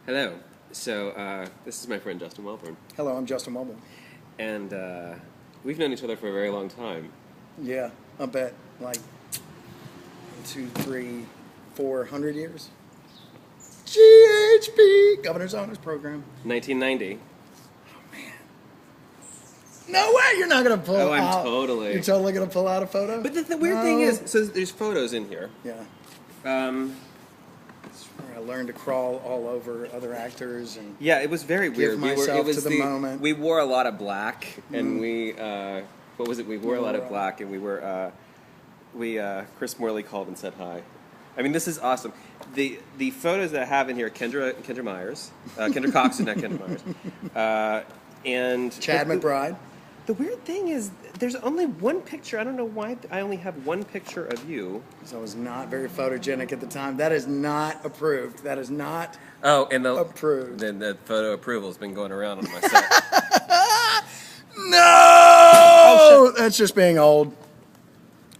Hello. So, this is my friend Justin Welborn. Hello, I'm Justin Welborn. And we've known each other for a very long time. Yeah, I bet like 2, 3, 400 years. GHP, Governor's Honors Program. 1990. Oh, man. No way you're not going to pull Oh, I'm out. totally. You're totally going to pull out a photo? But the weird thing is, so there's photos in here. Yeah. Um, It's where I learned to crawl all over other actors and yeah, it was very weird. myself it was to the moment. We wore a lot of black, and we, what was it? We wore a lot of black, and Chris Morley called and said hi. I mean, this is awesome. The photos that I have in here, Kendra Myers, Kendra Cox and not Kendra Myers, and Chad McBride. The weird thing is, there's only one picture. I don't know why I only have one picture of you. So I was not very photogenic at the time. That is not approved. That is not approved. Then the photo approval has been going around on my site. No! Oh, that's just being old.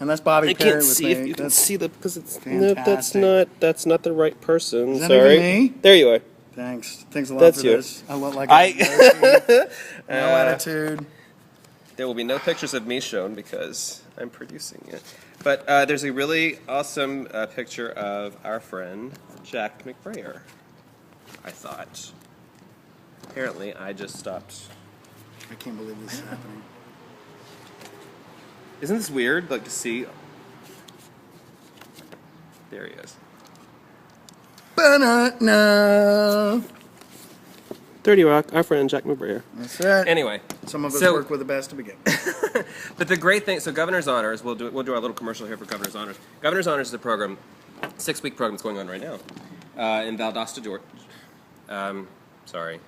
And that's Bobby I Perry can't with see me. if you can see the because it's fantastic. that's not the right person. Is that Sorry, even me? There you are. Thanks a lot That's for you. this. I look like I- no attitude. There will be no pictures of me shown because I'm producing it. But there's a really awesome picture of our friend Jack McBrayer. I thought. Apparently, I just stopped. I can't believe this is happening. Isn't this weird? Like to see. There he is. Ba-na-na. 30 Rock, our friend Jack McBrayer. That's it. Anyway, Some of us so- work with the best to begin. But the great thing, so Governor's Honors, we'll do our little commercial here for Governor's Honors. Governor's Honors is a program, 6-week program that's going on right now in Valdosta, Georgia. Sorry,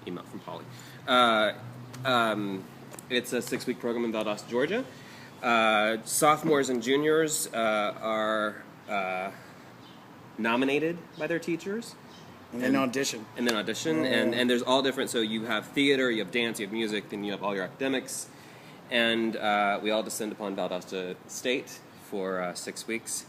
email from Polly. It's a 6-week program in Valdosta, Georgia. Sophomores and juniors are nominated by their teachers. And then audition. And then audition, and there's all different, so you have theater, you have dance, you have music, then you have all your academics, and we all descend upon Valdosta State for 6 weeks.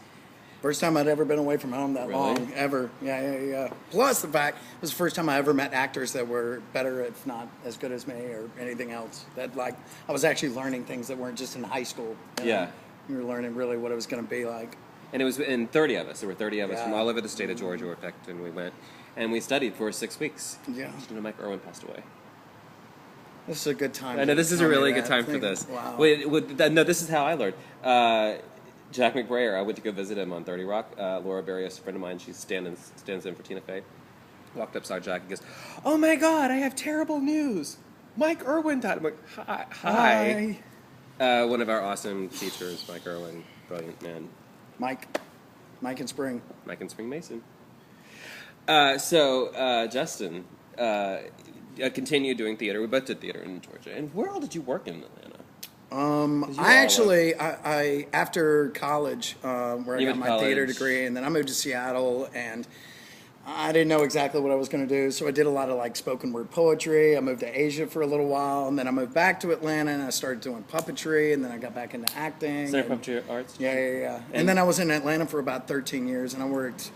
First time I'd ever been away from home that Really? long, ever. Yeah. Plus the fact, it was the first time I ever met actors that were better, if not as good as me, or anything else. That, like, I was actually learning things that weren't just in high school. You know? Yeah. You were learning really what it was going to be like. And it was in 30 of us. There were 30 of us Yeah. from all over the state of Georgia were picked, and we went. And we studied for 6 weeks. Yeah. And Mike Irwin passed away. This is a good time. I know, this is a really good time for this. Wow. No, this is how I learned. Jack McBrayer, I went to go visit him on 30 Rock. Laura Barrios, a friend of mine, she stands in for Tina Fey. Walked up, saw Jack, and goes, "Oh my God, I have terrible news. Mike Irwin died." I'm like, "Hi." One of our awesome teachers, Mike Irwin, brilliant man. Mike and Spring. Mike and Spring Mason. So Justin, continued doing theater. We both did theater in Georgia. And where all did you work in Atlanta? I after college, where I You got went my to theater college. degree, and then I moved to Seattle, and I didn't know exactly what I was going to do, so I did a lot of like spoken word poetry. I moved to Asia for a little while, and then I moved back to Atlanta, and I started doing puppetry, and then I got back into acting. Center and- Puppetry Arts? Yeah. And then I was in Atlanta for about 13 years, and I worked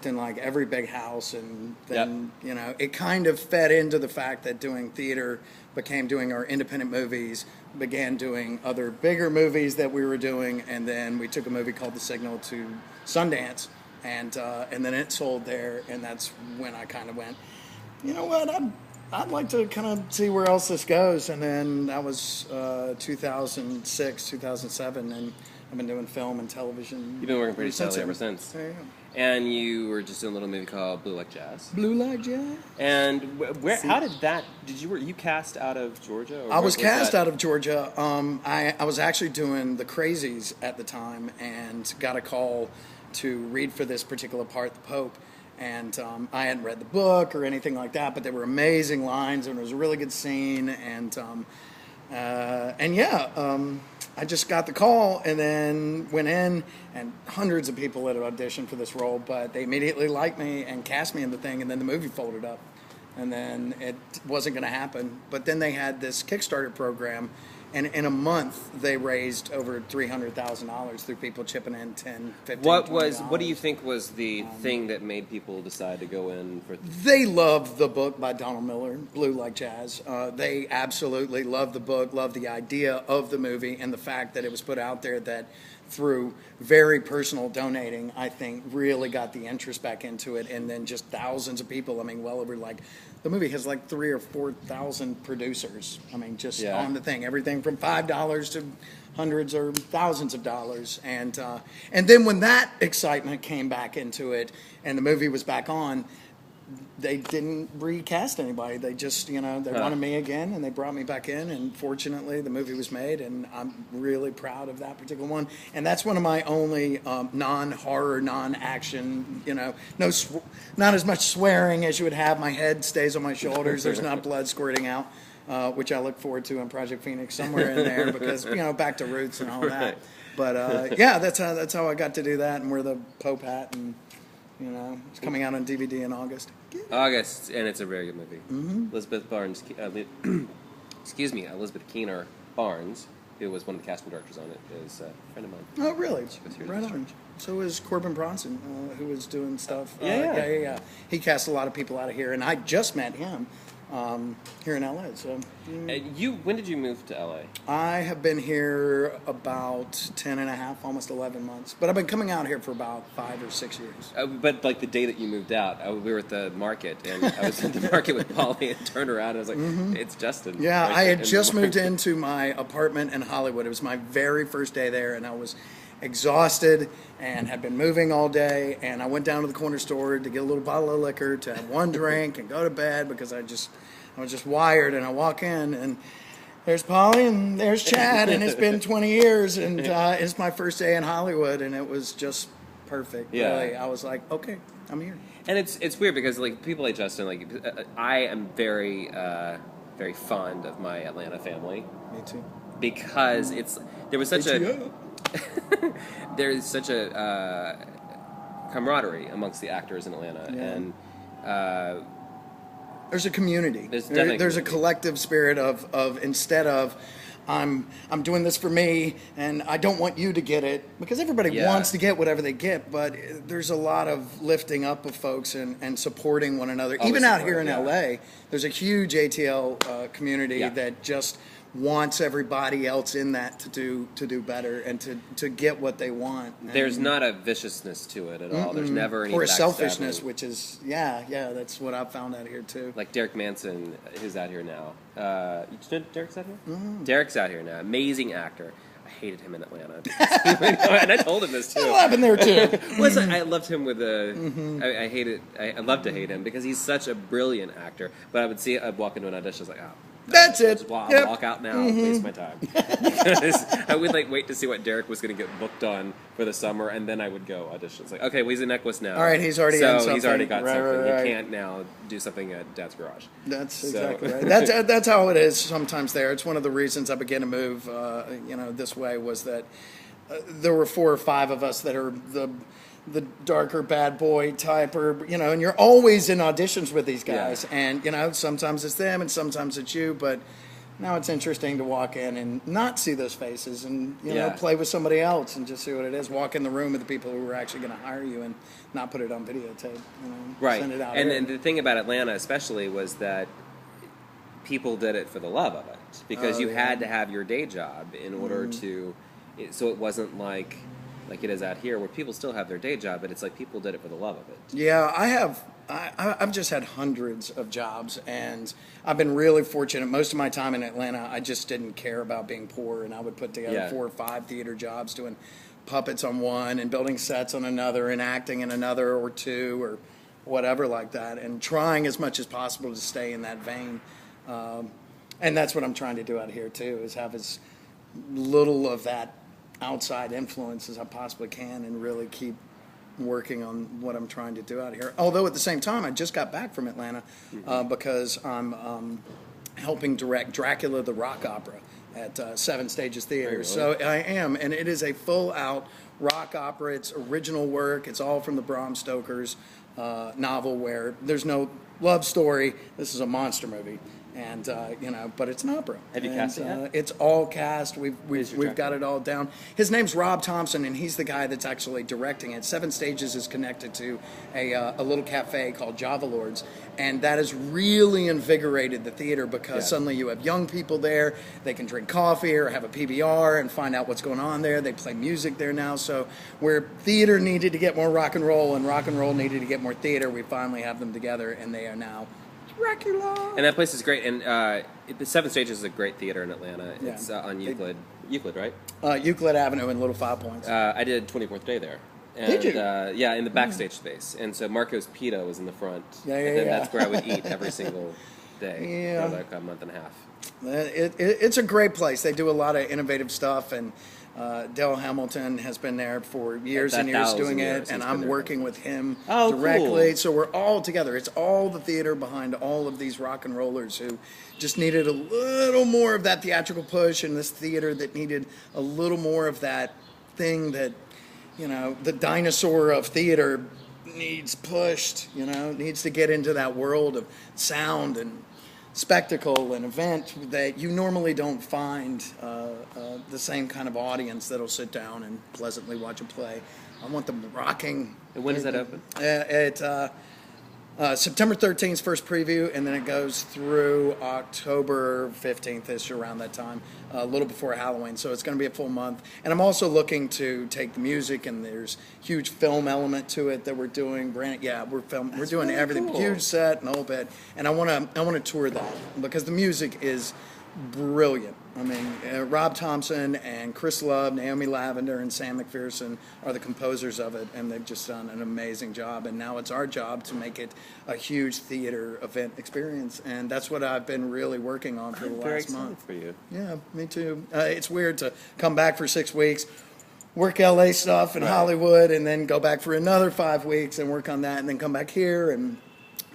in like every big house, and then it kind of fed into the fact that doing theater became doing our independent movies, began doing other bigger movies that we were doing, and then we took a movie called The Signal to Sundance, and then it sold there, and that's when I kind of went, you know what, I'd like to kind of see where else this goes, and then that was 2006, 2007, and I've been doing film and television. You've been working pretty since steadily ever then. since. Yeah. And you were just in a little movie called Blue Like Jazz. Blue Like Jazz. And how did that? Were you cast out of Georgia? Or I was cast out of Georgia. I was actually doing The Crazies at the time, and got a call to read for this particular part, the Pope. And I hadn't read the book or anything like that, but they were amazing lines, and it was a really good scene. I just got the call and then went in, and hundreds of people had auditioned for this role, but they immediately liked me and cast me in the thing, and then the movie folded up. And then it wasn't going to happen. But then they had this Kickstarter program, And in a month, they raised over $300,000 through people chipping in 10, 15, What $20. do you think was the thing that made people decide to go in for? They loved the book by Donald Miller, Blue Like Jazz. They absolutely loved the book, loved the idea of the movie, and the fact that it was put out there that through very personal donating, I think really got the interest back into it. And then just thousands of people, I mean, well over the movie has like 3,000 or 4,000 producers. I mean, just on the thing, everything from $5 to hundreds or thousands of dollars. And then when that excitement came back into it and the movie was back on, they didn't recast anybody. They just, they wanted me again, and they brought me back in, and fortunately the movie was made, and I'm really proud of that particular one. And that's one of my only non-horror, non-action, not as much swearing as you would have. My head stays on my shoulders. There's not blood squirting out, which I look forward to in Project Phoenix, somewhere in there, because, back to roots and all that. Right. But, yeah, that's how I got to do that and wear the Pope hat, and it's coming out on DVD in August. August, and it's a very good movie. Mm-hmm. Elizabeth Keener Barnes, who was one of the casting directors on it, is a friend of mine. Oh, really? She was here Right this on. year. So is Corbin Bronson, who was doing stuff. Yeah. He cast a lot of people out of here, and I just met him here in LA. So When did you move to LA? I have been here about 10 and a half, almost 11 months. But I've been coming out here for about 5 or 6 years. But like the day that you moved out, we were at the market, and I was at the market with Polly, and turned around, and I was like, "It's Justin." Yeah, right I there had in just the moved market. into my apartment in Hollywood. It was my very first day there, and I was exhausted and had been moving all day. And I went down to the corner store to get a little bottle of liquor to have one drink and go to bed because I was just wired. And I walk in, and there's Polly and there's Chad, and it's been 20 years, and it's my first day in Hollywood, and it was just perfect. Yeah. Really, I was like, okay, I'm here. And it's weird because like people like Justin, like I am very very fond of my Atlanta family Me too. because there was such a ATL. there's such a camaraderie amongst the actors in Atlanta, Yeah. and There's a community. There's definitely There's a community. collective spirit of instead of I'm doing this for me and I don't want you to get it, because everybody Yeah. wants to get whatever they get, but there's a lot of lifting up of folks and supporting one another. Always Even out support, here in yeah. LA, there's a huge ATL community Yeah. that just wants everybody else in that to do better and to get what they want. there's And- not a viciousness to it at all. There's never any or a backstabbing. selfishness, which is that's what I've found out here too. Like Derek Manson, who's out here now. You know Derek's out here? Derek's out here now. Amazing actor. I hated him in Atlanta. And I told him this too. That'll happen there too. Listen, I loved him with I hated. I love to hate him because he's such a brilliant actor. But I'd walk into an audition, I was like, oh. That's it. Just walk, Yep. walk out now and waste my time. Because I would wait to see what Derek was going to get booked on for the summer, and then I would go audition. It's like, okay, well, he's in Equus now. All right, he's already so in something. he's already got Right, something. right. He can't now do something at Dad's Garage. That's So- exactly right. That's how it is sometimes there. It's one of the reasons I began to move, this way was that there were 4 or 5 of us that are the darker bad boy type, or and you're always in auditions with these guys, Yeah. and sometimes it's them and sometimes it's you, but now it's interesting to walk in and not see those faces and Yeah. play with somebody else and just see what it is. Walk in the room with the people who are actually going to hire you and not put it on videotape. Right. Send it out. And here. the thing about Atlanta especially was that people did it for the love of it. Because Oh, you yeah. Mm-hmm. had to have your day job in order so it wasn't like it is out here where people still have their day job, but it's like people did it for the love of it. Yeah, I've just had hundreds of jobs, and I've been really fortunate. Most of my time in Atlanta, I just didn't care about being poor, and I would put together Yeah. 4 or 5 theater jobs, doing puppets on one and building sets on another and acting in another or 2 or whatever like that, and trying as much as possible to stay in that vein. And that's what I'm trying to do out here too, is have as little of that outside influence as I possibly can and really keep working on what I'm trying to do out here. Although at the same time, I just got back from Atlanta because I'm helping direct Dracula the rock opera at 7 Stages Theater. Really? So I am, and it is a full-out rock opera. It's original work. It's all from the Bram Stoker's novel, where there's no love story. This is a monster movie. And but it's an opera. Have you cast it yet? It's all cast. We've Dracula? got it all down. His name's Rob Thompson, and he's the guy that's actually directing it. Seven Stages is connected to a little cafe called Java Lords, and that has really invigorated the theater because suddenly you have young people there. They can drink coffee or have a PBR and find out what's going on there. They play music there now. So where theater needed to get more rock and roll needed to get more theater, we finally have them together, and they are now Dracula. And that place is great. And the Seven Stages is a great theater in Atlanta. Yeah. It's on Euclid. Euclid, right? Euclid Avenue in Little Five Points. I did 24th Day there. And, Did you? Yeah, in the backstage space. And so Marco's Pita was in the front. Yeah, and then yeah. that's where I would eat every single day Yeah. for like a month and a half. It's a great place. They do a lot of innovative stuff, and Dale Hamilton has been there for years and years doing it, and I'm working with him directly. Cool. So we're all together. It's all the theater behind all of these rock and rollers who just needed a little more of that theatrical push, and this theater that needed a little more of that thing that, the dinosaur of theater needs pushed, needs to get into that world of sound and spectacle and event that you normally don't find the same kind of audience that'll sit down and pleasantly watch a play. I want them rocking. And when does that open? September 13th, first preview, and then it goes through October 15th-ish, around that time, a little before Halloween. So it's going to be a full month. And I'm also looking to take the music, and there's huge film element to it that we're doing. We're doing really everything, cool. huge set and the whole bit. And I want to tour that because the music is brilliant. I mean, Rob Thompson and Chris Love, Naomi Lavender, and Sam McPherson are the composers of it, and they've just done an amazing job. And now it's our job to make it a huge theater event experience, and that's what I've been really working on for the last month. For you. Yeah, me too. It's weird to come back for 6 weeks, work LA stuff in Hollywood, and then go back for another 5 weeks and work on that, and then come back here.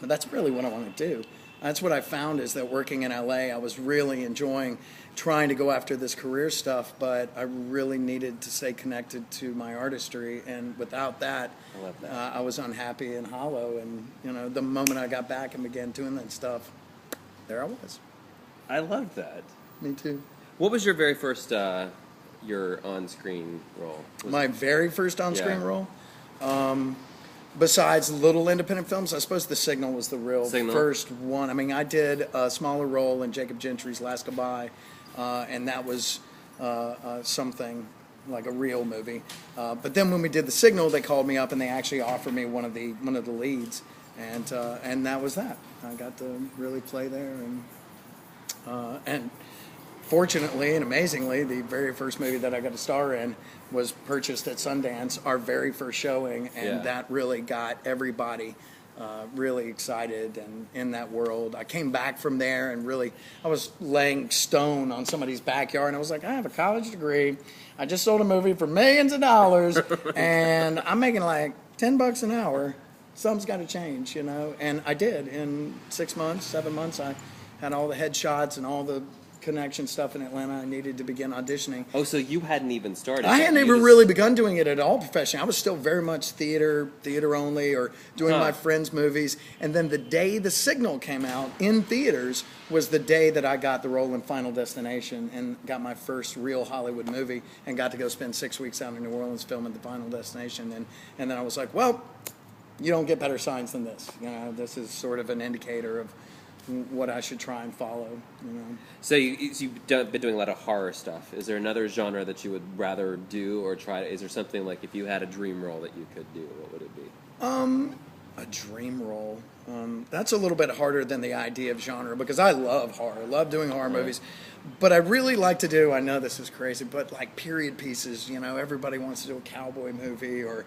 But that's really what I want to do. That's what I found, is that working in LA, I was really enjoying trying to go after this career stuff, but I really needed to stay connected to my artistry, and without that, I love that. I was unhappy and hollow. And the moment I got back and began doing that stuff, there I was. I loved that. Me too. What was your very first your on-screen role? My very first on-screen Yeah. role? Besides little independent films, I suppose The Signal was the real Signal. first one. I mean, I did a smaller role in Jacob Gentry's Last Goodbye, and that was something like a real movie. But then when we did The Signal, they called me up and they actually offered me one of the leads, and that was that. I got to really play there, and fortunately and amazingly, the very first movie that I got to star in was purchased at Sundance, our very first showing, and that really got everybody really excited and in that world. I came back from there and really, I was laying stone on somebody's backyard, and I was like, I have a college degree. I just sold a movie for millions of dollars, and I'm making like $10 an hour. Something's got to change, And I did. In 6 months, 7 months, I had all the headshots and all the connection stuff in Atlanta. I needed to begin auditioning. Oh, so you hadn't even started. I hadn't even really begun doing it at all professionally. I was still very much theater only, or doing my friends' movies. And then the day The Signal came out in theaters was the day that I got the role in Final Destination and got my first real Hollywood movie, and got to go spend 6 weeks out in New Orleans filming the Final Destination. And then I was like, well, you don't get better signs than this. This is sort of an indicator of what I should try and follow. So you've been doing a lot of horror stuff. Is there another genre that you would rather do or try? Is there something like, if you had a dream role that you could do, what would it be? A dream role. That's a little bit harder than the idea of genre, because I love horror. I love doing horror movies. But I really like to do, I know this is crazy, but like period pieces. Everybody wants to do a cowboy movie, or,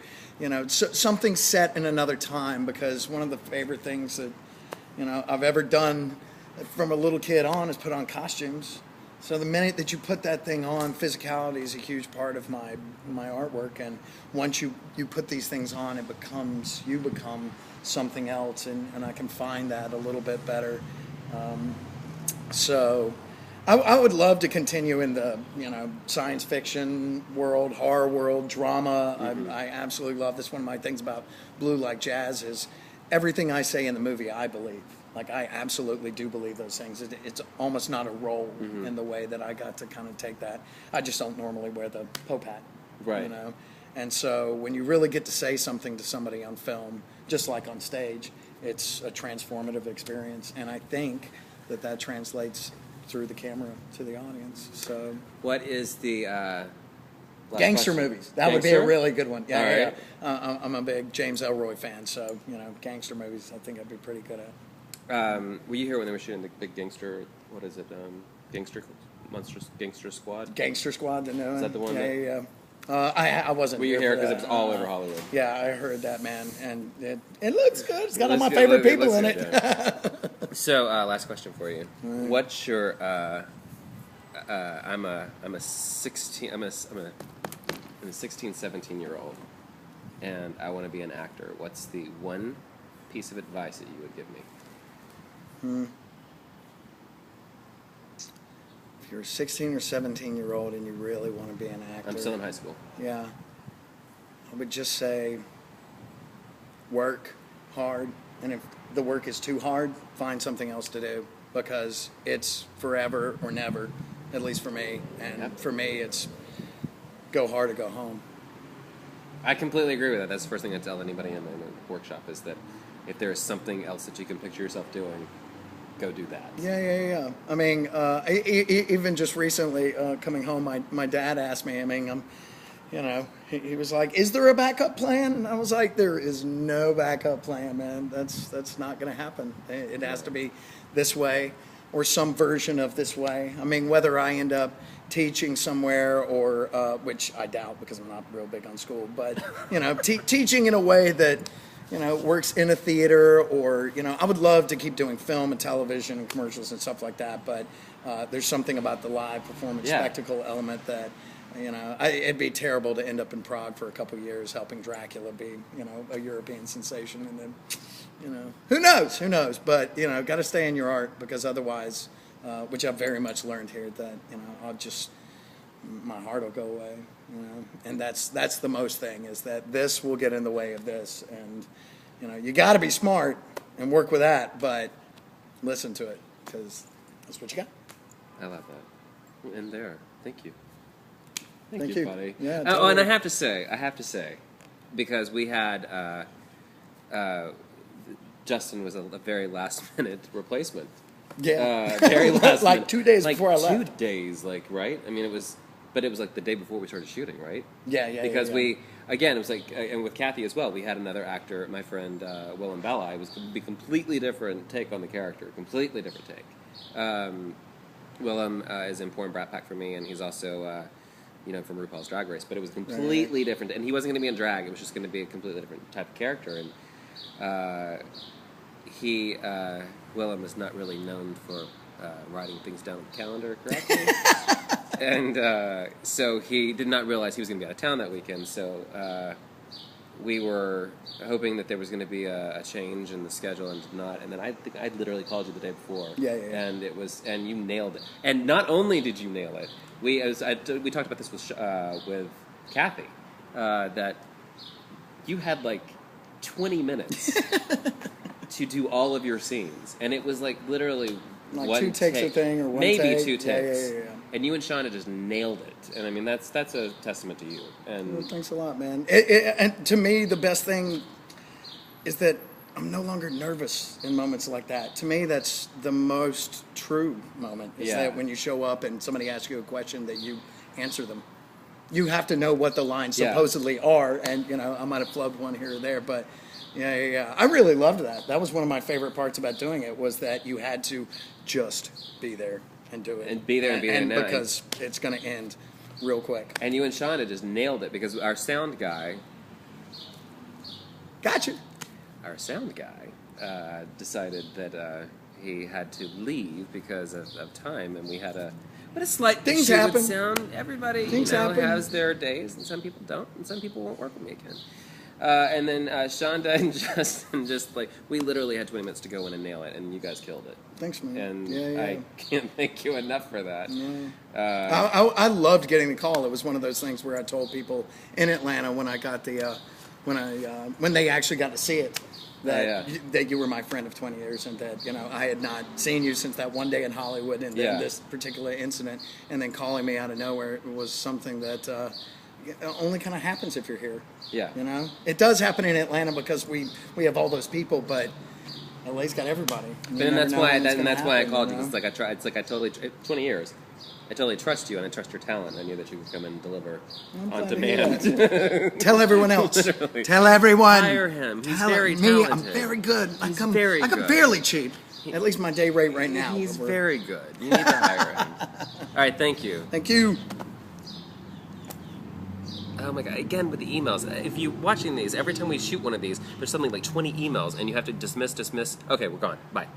something set in another time, because one of the favorite things that I've ever done from a little kid on is put on costumes. So the minute that you put that thing on, physicality is a huge part of my artwork. And once you put these things on, you become something else. And I can find that a little bit better. So I would love to continue in the, science fiction world, horror world, drama. Mm-hmm. I absolutely love this. One of my things about Blue Like Jazz is everything I say in the movie, I believe. Like, I absolutely do believe those things. It's almost not a role in the way that I got to kind of take that. I just don't normally wear the Pope hat, Right. you know? And so when you really get to say something to somebody on film, just like on stage, it's a transformative experience. And I think that translates through the camera to the audience. So, What is the gangster question? movies. That would be a Gangster? really good one. Yeah, All yeah, right. yeah. I'm a big James Elroy fan, so, you know, gangster movies I think I'd be pretty good at. Were you here when they were shooting the big gangster? What is it? Monstrous Gangster Squad. Gangster Squad, you know? Is that the one Yeah, that- yeah. I wasn't. Were you here here for because it that. was all over Hollywood? Yeah, I heard that, man, and it looks good. It's got all my Looks favorite good, people looks in good, it. yeah. So, last question for you. What's your? I'm a 16. I'm a 16, 17-year-old, and I want to be an actor. What's the one piece of advice that you would give me? If you're a 16 or 17-year-old and you really want to be an actor, I'm still in high school. Yeah, I would just say work hard, and if the work is too hard, find something else to do, because it's forever or never, at least for me. And Yep. for me, it's go hard or go home. I completely agree with that. That's the first thing I tell anybody in the workshop is that if there is something else that you can picture yourself doing, go do that. Yeah. I mean, even just recently coming home, my dad asked me. I mean, he was like, "Is there a backup plan?" And I was like, "There is no backup plan, man. That's not going to happen. It has to be this way or some version of this way. I mean, whether I end up teaching somewhere or which I doubt because I'm not real big on school, but teaching in a way that." Works in a theater, or, I would love to keep doing film and television and commercials and stuff like that, but there's something about the live performance spectacle element that, it'd be terrible to end up in Prague for a couple of years helping Dracula be, a European sensation, and then, who knows, but, got to stay in your art, because otherwise, which I've very much learned here, that, my heart will go away, and that's the most thing, is that this will get in the way of this, and you got to be smart and work with that, but listen to it, because that's what you got. I love that. We'll end there. Thank you. Thank you, buddy. Yeah. Oh, Totally. and I have to say, because we had Justin was a very last minute replacement. Yeah. Very last like minute. 2 days like before I left. 2 days, right? I mean, it was like the day before we started shooting, right? Yeah. Because yeah. it was like, and with Kathy as well, we had another actor, my friend Willem Bella. It was going to be completely different take on the character, completely different take. Willem is in Porn Brat Pack for me, and he's also, from RuPaul's Drag Race. But it was completely different, and he wasn't going to be in drag. It was just going to be a completely different type of character. And Willem is not really known for writing things down on the calendar correctly. And so he did not realize he was going to be out of town that weekend. So we were hoping that there was going to be a change in the schedule, and did not. And then I think I literally called you the day before. Yeah. And you nailed it. And not only did you nail it, we talked about this with Kathy, that you had like 20 minutes to do all of your scenes, and it was like literally. Like one 2 takes take, a thing, or one maybe take. 2 takes. Yeah. And you and Shauna just nailed it. And I mean, that's a testament to you. And Well, thanks a lot, man. And to me, the best thing is that I'm no longer nervous in moments like that. To me, that's the most true moment, is that when you show up and somebody asks you a question, that you answer them. You have to know what the lines supposedly are, and, I might have flubbed one here or there, but... Yeah. I really loved that. That was one of my favorite parts about doing it, was that you had to just be there and do it. And be there and be there now. Because it's going to end real quick. And you and Shauna just nailed it, because our sound guy Gotcha. Decided that he had to leave because of time, and we had a slight Things issue happen. with sound. Everybody happen. has their days, and some people don't, and some people won't work with me again. And then Shonda and Justin we literally had 20 minutes to go in and nail it, and you guys killed it. Thanks, man. And I can't thank you enough for that. Yeah. I loved getting the call. It was one of those things where I told people in Atlanta when I got the when they actually got to see it, that that you were my friend of 20 years, and that I had not seen you since that one day in Hollywood, and then this particular incident, and then calling me out of nowhere was something that only kind of happens if you're here. Yeah. It does happen in Atlanta because we have all those people, but LA's got everybody. And that's why I called you. It's like I totally 20 years. I totally trust you, and I trust your talent. I knew that you could come and deliver on demand. Tell everyone else. Literally. Tell everyone. Hire him. He's Tell very me, talented. I'm very good. I come good. fairly cheap. At least my day rate right now. He's very good. You need to hire him. All right, thank you. Thank you. Oh my God! Again with the emails. If you're watching these, every time we shoot one of these, there's something like 20 emails, and you have to dismiss. Okay, we're gone. Bye.